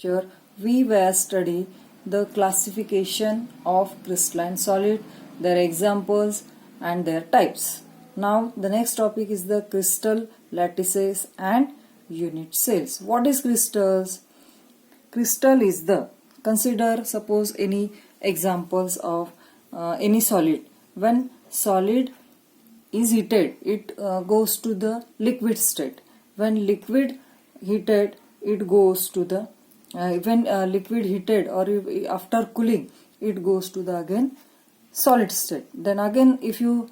lecture we were study the classification of crystalline solid, their examples and their types. Now the next topic is the crystal lattices and unit cells. What is crystals? Crystal is the, consider suppose any examples of any solid. When solid is heated, it goes to the liquid state. When liquid heated, it goes to the when liquid heated or after cooling, it goes to the again solid state. Then again if you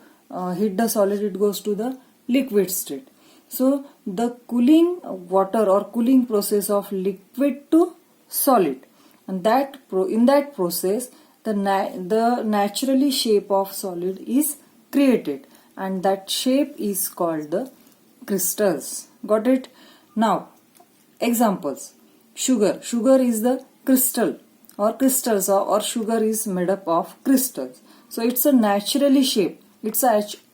heat the solid, it goes to the liquid state. So the cooling water or cooling process of liquid to solid, and that in that process the naturally shape of solid is created, and that shape is called the crystals. Got it? Now examples. Sugar is the crystal or crystals, or sugar is made up of crystals. So it's a naturally shape, it's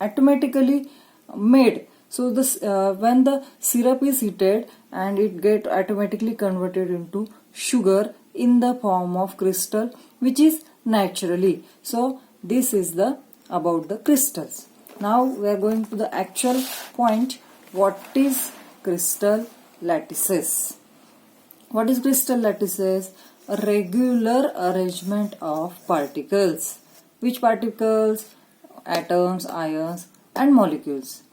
automatically made. So this when the syrup is heated, and it get automatically converted into sugar in the form of crystal, which is naturally. So this is the about the crystals. Now we are going to the actual point. What is crystal lattices? What is crystal lattices? A regular arrangement of particles. Which particles? Atoms, ions and molecules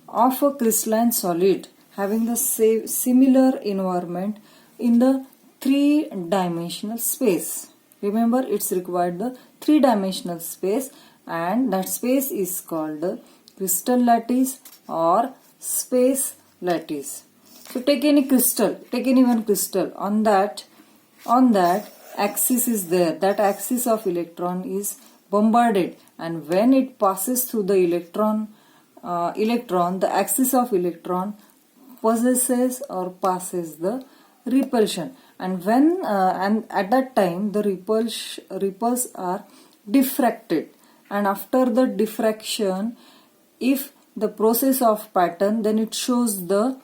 of a crystalline solid having the same similar environment in the three-dimensional space. Remember, it's required the three-dimensional space, and that space is called the crystal lattice or space lattice. So take any crystal, take any one crystal. On that axis is there. That axis of electron is bombarded, and when it passes through the electron, the axis of electron possesses or passes the repulsion, and when and at that time the ripples are diffracted, and after the diffraction, if the process of pattern, then it shows the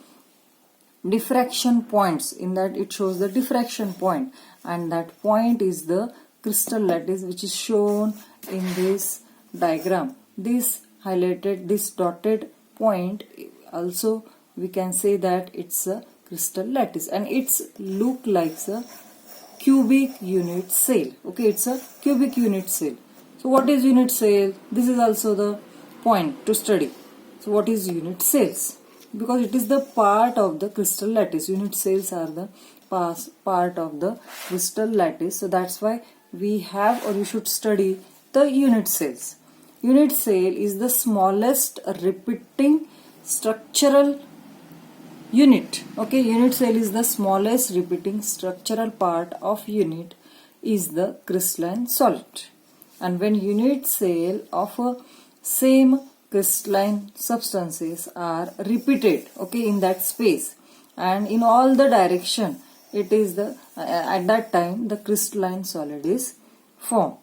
diffraction points. In that it shows the diffraction point, and that point is the crystal lattice, which is shown in this diagram. This highlighted, this dotted point, also we can say that it's a crystal lattice, and it's look like a cubic unit cell. Okay, it's a cubic unit cell. So what is unit cell? This is also the point to study. So what is unit cells? Because it is the part of the crystal lattice. Unit cells are the part of the crystal lattice. So that's why we have, or you should study the unit cells. Unit cell is the smallest repeating structural unit. Okay, unit cell is the smallest repeating structural part of unit is the crystalline solid. And when unit cell of a same crystalline substances are repeated, okay, in that space and in all the direction, it is the at that time the crystalline solid is formed.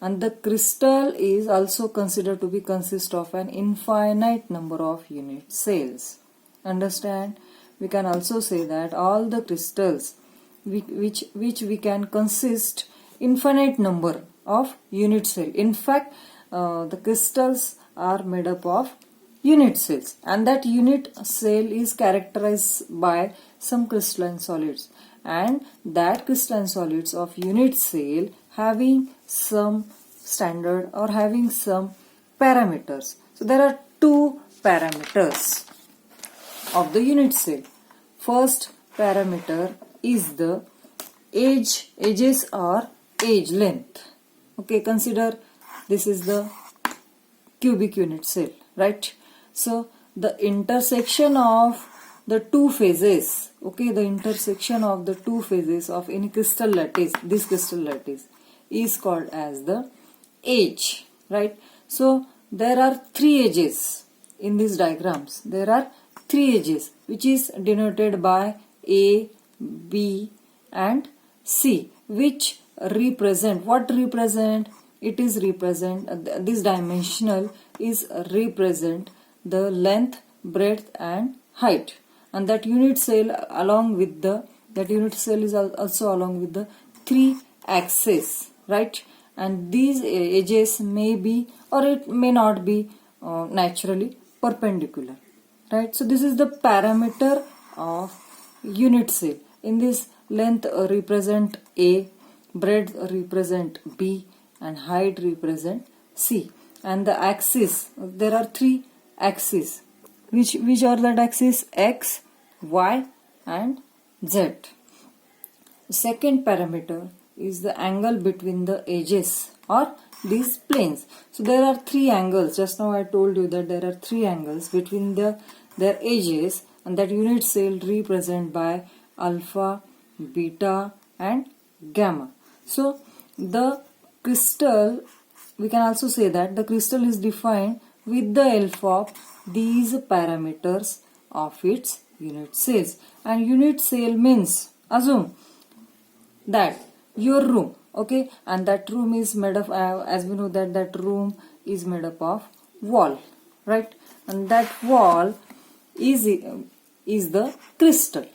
And the crystal is also considered to be consist of an infinite number of unit cells. Understand? We can also say that all the crystals which we can consist infinite number of unit cell. In fact, the crystals are made up of unit cells, and that unit cell is characterized by some crystalline solids, and that crystalline solids of unit cell having some standard or having some parameters. So there are two parameters of the unit cell. First parameter is the edges or edge length. Okay, consider this is the cubic unit cell, right? So the intersection of the two phases, okay, the intersection of the two phases of any crystal lattice, this crystal lattice is called as the edge, right? So there are three edges in these diagrams. There are three edges which is denoted by A, B and C, which represent, what represent? It is represent, this dimensional is represent the length, breadth and height, and that unit cell along with the that unit cell is also along with the 3 axes, right? And these edges may be or it may not be naturally perpendicular, right? So this is the parameter of unit cell. In this, length represent A, breadth represent B, and height represent C. And the axis, there are 3 axes. Which are that axis? X, Y, and Z. The second parameter is the angle between the edges or these planes. So there are 3 angles. Just now I told you that there are 3 angles between their edges, and that unit cell represented by alpha, beta, and gamma. So the crystal, we can also say that the crystal is defined with the help of these parameters of its unit cells. And unit cell means, assume that your room, okay, and that room is made of, as we know that room is made up of wall, right? And that wall is the crystal.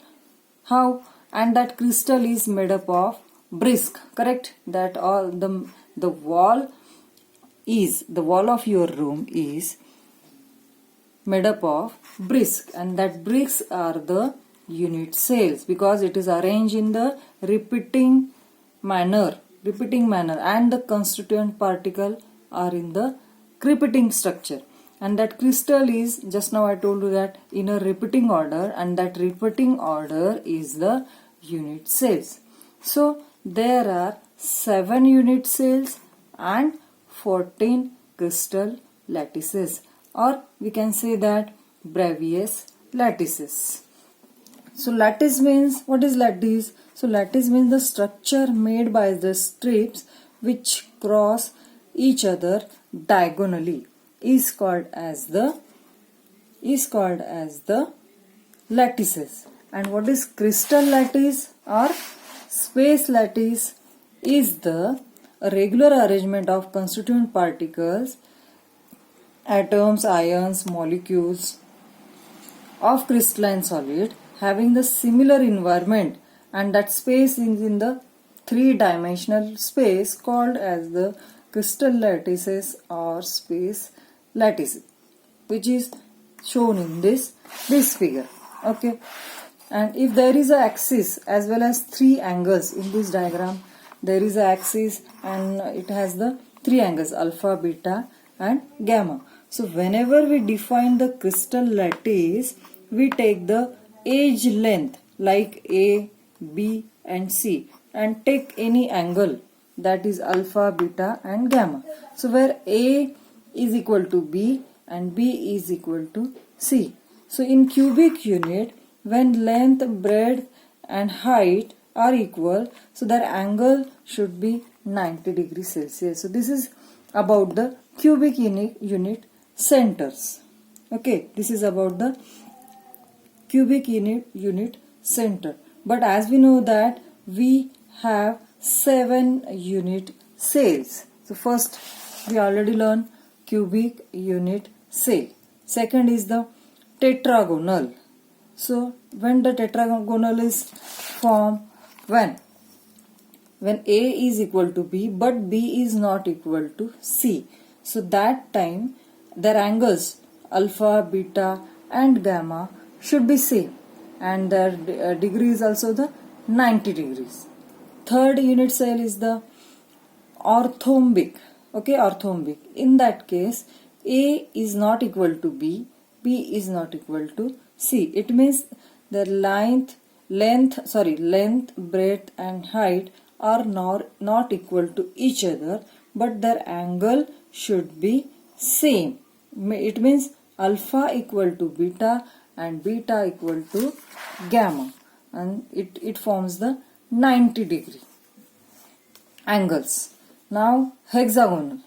How? And that crystal is made up of brick, correct? That all the wall of your room is made up of bricks, and that bricks are the unit cells because it is arranged in the repeating manner, and the constituent particle are in the repeating structure. And that crystal is, just now I told you that, in a repeating order, and that repeating order is the unit cells. So there are 7 unit cells and 14 crystal lattices, or we can say that Bravais lattices. So lattice means, what is lattice? So lattice means the structure made by the strips which cross each other diagonally is called as the lattices. And what is crystal lattice or space lattice? Is the regular arrangement of constituent particles, atoms, ions, molecules of crystalline solid having the similar environment, and that space is in the 3-dimensional space called as the crystal lattices or space lattices, which is shown in this figure, okay? And if there is an axis as well as 3 angles in this diagram, there is an axis and it has the 3 angles, alpha, beta, and gamma. So whenever we define the crystal lattice, we take the edge length like A, B, and C, and take any angle, that is alpha, beta, and gamma. So where A is equal to B and B is equal to C. So in cubic unit, when length, breadth, and height are equal, so their angle should be 90 degrees Celsius. So this is about the cubic unit centers. Okay, this is about the cubic unit center. But as we know that we have 7 unit cells. So first we already learned cubic unit cell. Second is the tetragonal. So when the tetragonal is formed, when A is equal to B but B is not equal to C. So that time their angles alpha, beta, and gamma should be same, and their degree is also the 90 degrees. Third unit cell is the orthombic. Okay, orthombic. In that case, A is not equal to B, B is not equal to C. It means the length, breadth, and height are not equal to each other, but their angle should be same. It means alpha equal to beta and beta equal to gamma, and it forms the 90 degree angles. Now hexagonal.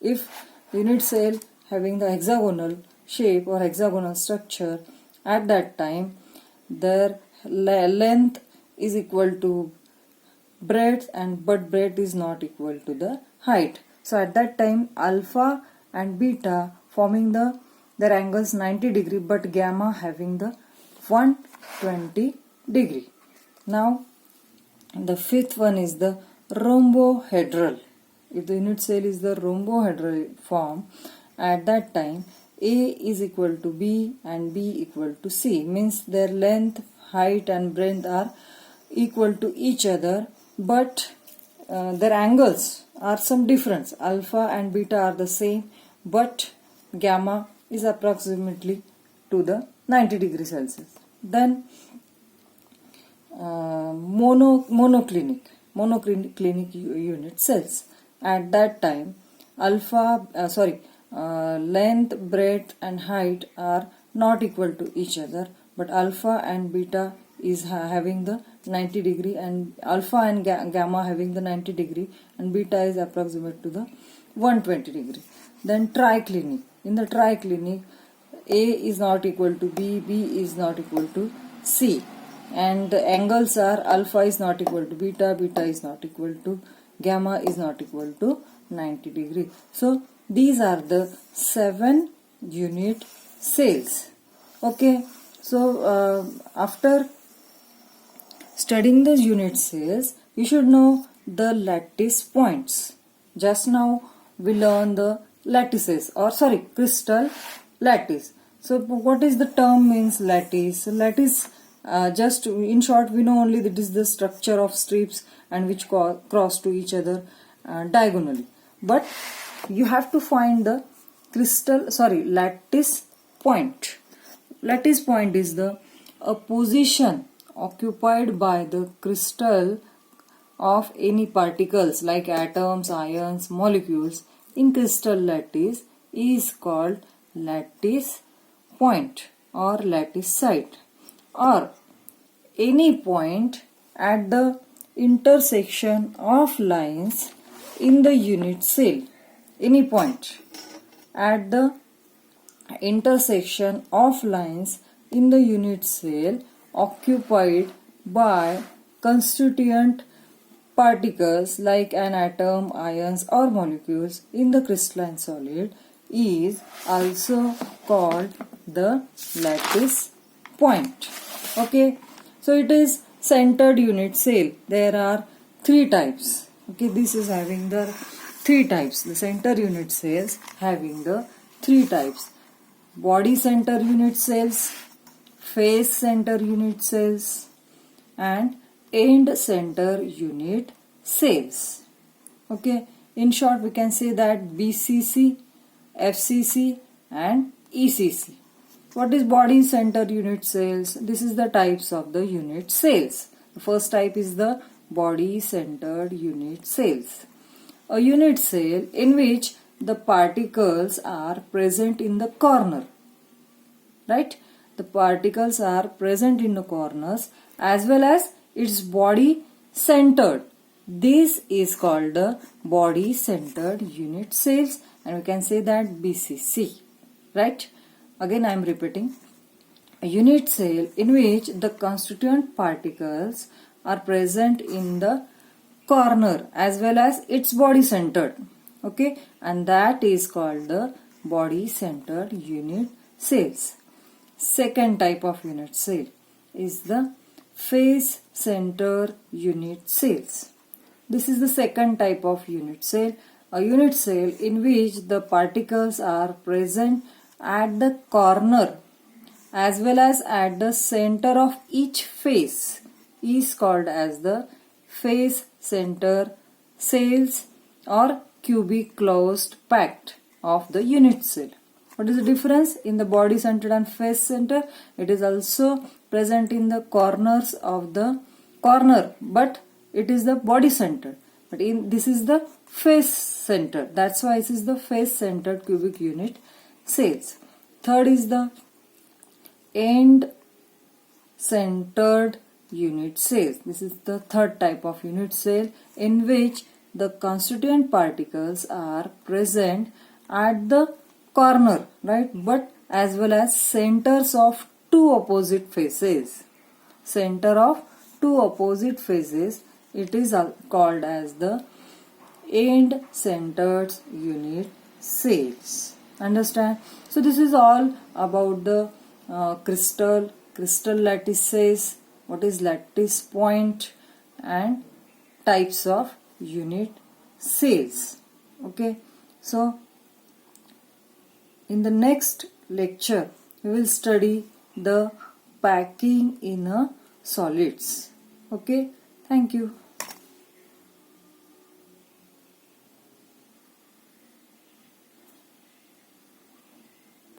If unit cell having the hexagonal shape or hexagonal structure, at that time their length is equal to breadth, but breadth is not equal to the height. So at that time alpha and beta forming their angles 90 degree, but gamma having the 120 degree. Now the fifth one is the rhombohedral. If the unit cell is the rhombohedral form, at that time A is equal to B and B equal to C, means their length, height and breadth are equal to each other, but their angles are some difference. Alpha and beta are the same, but gamma is approximately to the 90 degrees Celsius. Then monoclinic unit cells. At that time, length, breadth and height are not equal to each other, but alpha and beta is having the 90 degree, and alpha and gamma having the 90 degree, and beta is approximate to the 120 degree. Then triclinic. In the triclinic, A is not equal to B, B is not equal to C, and the angles are alpha is not equal to beta, beta is not equal to gamma is not equal to 90 degree. So these are the 7 unit cells. Okay, so after studying the unit cells, you should know the lattice points. Just now we learned the lattices, or crystal lattice. So what is the term means lattice? So lattice, just in short, we know only that it is the structure of strips and which cross to each other diagonally. But you have to find the lattice point. Lattice point is a position occupied by the crystal of any particles like atoms, ions, molecules in crystal lattice is called lattice point or lattice site, or any point at the intersection of lines in the unit cell. Any point at the intersection of lines in the unit cell occupied by constituent particles like an atom, ions or molecules in the crystalline solid is also called the lattice point. Okay, so it is centered unit cell. There are 3 types. Okay, this is having the 3 types. The center unit cells having the 3 types: body center unit cells, face center unit cells and end center unit cells. Okay, in short we can say that BCC, FCC and ECC. What is body center unit cells? This is the types of the unit cells. The first type is the body centered unit cells. A unit cell in which the particles are present in the corner. Right? The particles are present in the corners as well as its body centered. This is called the body centered unit cells, and we can say that BCC. Right? Again I am repeating. A unit cell in which the constituent particles are present in the corner as well as its body centered. Okay, and that is called the body centered unit cells. Second type of unit cell is the face centered unit cells. This is the second type of unit cell. A unit cell in which the particles are present at the corner as well as at the center of each face is called as the face center cells or cubic closed packed of the unit cell. What is the difference in the body centered and face center? It is also present in the corners of the corner, but it is the body centered. But this is the face centered. That's why this is the face centered cubic unit cells. Third is the end centered unit cells. This is the third type of unit cell in which the constituent particles are present at the corner, right, but as well as centers of 2 opposite faces. Center of 2 opposite faces, it is called as the end centered unit cells. Understand? So this is all about the crystal lattices, what is lattice point, and types of unit cells. Okay, so in the next lecture we will study the packing in a solids. Okay, thank you.